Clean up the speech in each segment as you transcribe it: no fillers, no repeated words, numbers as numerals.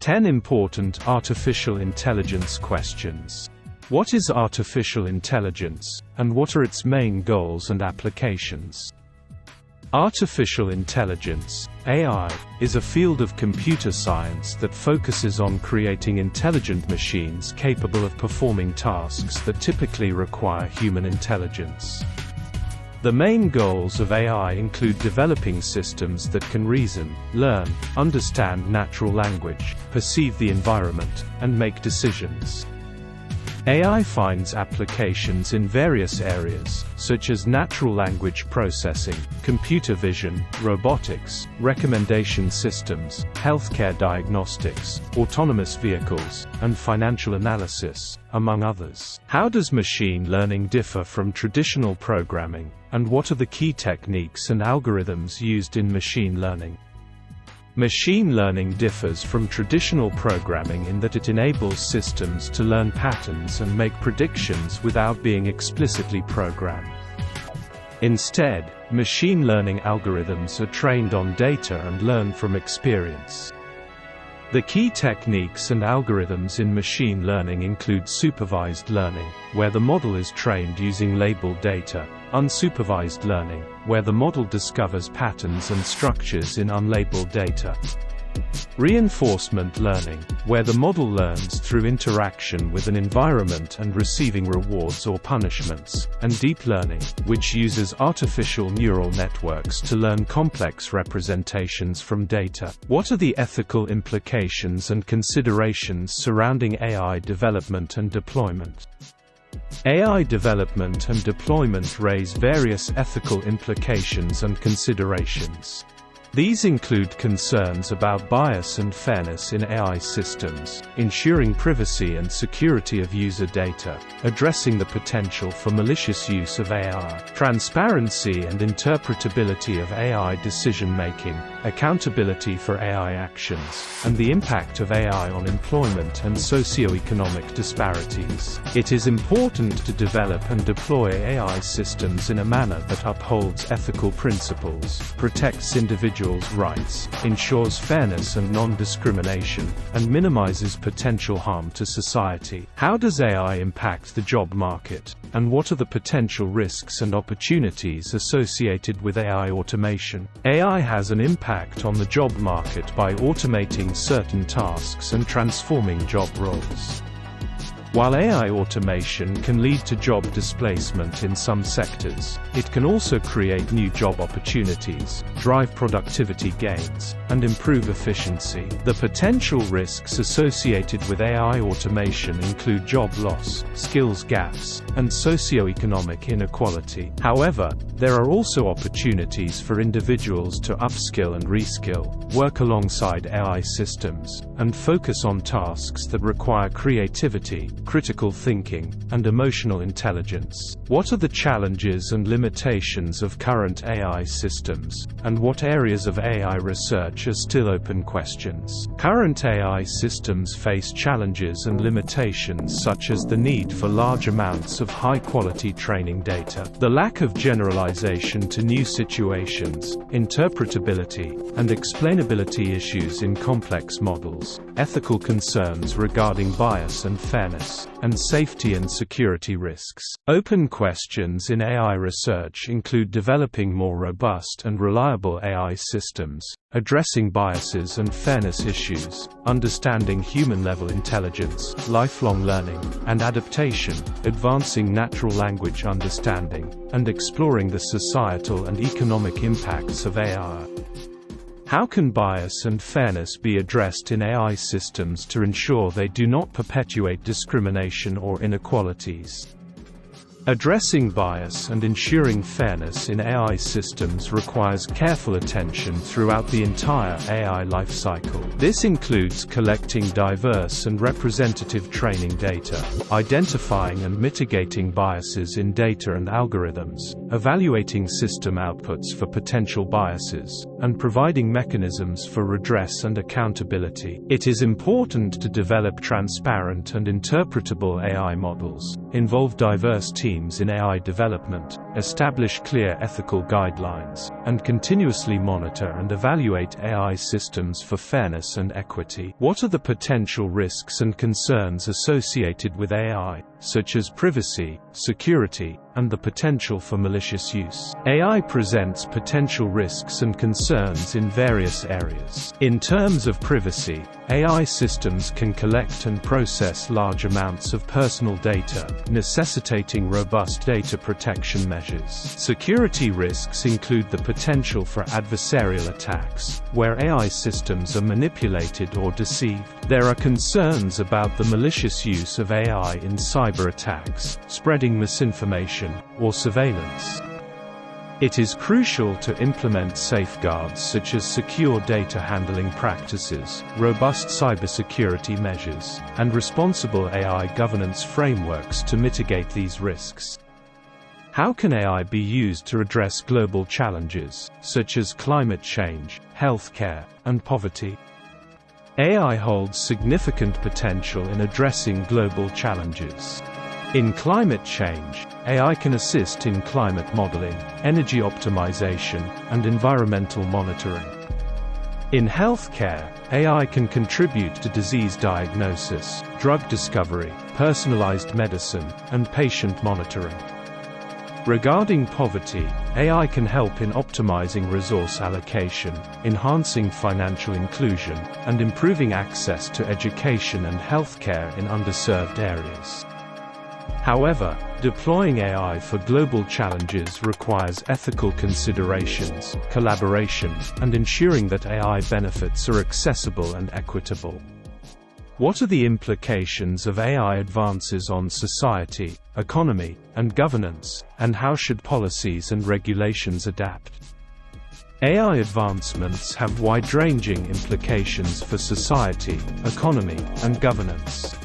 10 important artificial intelligence questions. What is artificial intelligence, and what are its main goals and applications? Artificial intelligence, AI, is a field of computer science that focuses on creating intelligent machines capable of performing tasks that typically require human intelligence. The main goals of AI include developing systems that can reason, learn, understand natural language, perceive the environment, and make decisions. AI finds applications in various areas, such as natural language processing, computer vision, robotics, recommendation systems, healthcare diagnostics, autonomous vehicles, and financial analysis, among others. How does machine learning differ from traditional programming, and what are the key techniques and algorithms used in machine learning? Machine learning differs from traditional programming in that it enables systems to learn patterns and make predictions without being explicitly programmed. Instead, machine learning algorithms are trained on data and learn from experience. The key techniques and algorithms in machine learning include supervised learning, where the model is trained using labeled data, unsupervised learning, where the model discovers patterns and structures in unlabeled data. Reinforcement learning, where the model learns through interaction with an environment and receiving rewards or punishments, and deep learning, which uses artificial neural networks to learn complex representations from data. What are the ethical implications and considerations surrounding AI development and deployment? AI development and deployment raise various ethical implications and considerations. These include concerns about bias and fairness in AI systems, ensuring privacy and security of user data, addressing the potential for malicious use of AI, transparency and interpretability of AI decision-making, accountability for AI actions, and the impact of AI on employment and socio-economic disparities. It is important to develop and deploy AI systems in a manner that upholds ethical principles, protects individuals' rights, ensures fairness and non-discrimination, and minimizes potential harm to society. How does AI impact the job market, and what are the potential risks and opportunities associated with AI automation? AI has an impact on the job market by automating certain tasks and transforming job roles. While AI automation can lead to job displacement in some sectors, it can also create new job opportunities, drive productivity gains, and improve efficiency. The potential risks associated with AI automation include job loss, skills gaps, and socio-economic inequality. However, there are also opportunities for individuals to upskill and reskill, work alongside AI systems, and focus on tasks that require creativity, critical thinking, and emotional intelligence. What are the challenges and limitations of current AI systems, and what areas of AI research are still open questions? Current AI systems face challenges and limitations such as the need for large amounts of high-quality training data, the lack of generalization to new situations, interpretability, and explainability issues in complex models, ethical concerns regarding bias and fairness, and safety and security risks. Open questions in AI research include developing more robust and reliable AI systems, addressing biases and fairness issues, understanding human-level intelligence, lifelong learning, and adaptation, advancing natural language understanding, and exploring the societal and economic impacts of AI. How can bias and fairness be addressed in AI systems to ensure they do not perpetuate discrimination or inequalities? Addressing bias and ensuring fairness in AI systems requires careful attention throughout the entire AI lifecycle. This includes collecting diverse and representative training data, identifying and mitigating biases in data and algorithms, evaluating system outputs for potential biases, and providing mechanisms for redress and accountability. It is important to develop transparent and interpretable AI models, involve diverse teams, themes in AI development, establish clear ethical guidelines, and continuously monitor and evaluate AI systems for fairness and equity. What are the potential risks and concerns associated with AI, such as privacy, security, and the potential for malicious use? AI presents potential risks and concerns in various areas. In terms of privacy, AI systems can collect and process large amounts of personal data, necessitating robust data protection measures. Security risks include the potential for adversarial attacks, where AI systems are manipulated or deceived. There are concerns about the malicious use of AI in cyber attacks, spreading misinformation, or surveillance. It is crucial to implement safeguards such as secure data handling practices, robust cybersecurity measures, and responsible AI governance frameworks to mitigate these risks. How can AI be used to address global challenges, such as climate change, healthcare, and poverty? AI holds significant potential in addressing global challenges. In climate change, AI can assist in climate modeling, energy optimization, and environmental monitoring. In healthcare, AI can contribute to disease diagnosis, drug discovery, personalized medicine, and patient monitoring. Regarding poverty, AI can help in optimizing resource allocation, enhancing financial inclusion, and improving access to education and healthcare in underserved areas. However, deploying AI for global challenges requires ethical considerations, collaboration, and ensuring that AI benefits are accessible and equitable. What are the implications of AI advances on society, economy, and governance, and how should policies and regulations adapt? AI advancements have wide-ranging implications for society, economy, and governance.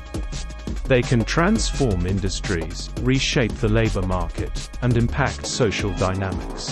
They can transform industries, reshape the labor market, and impact social dynamics.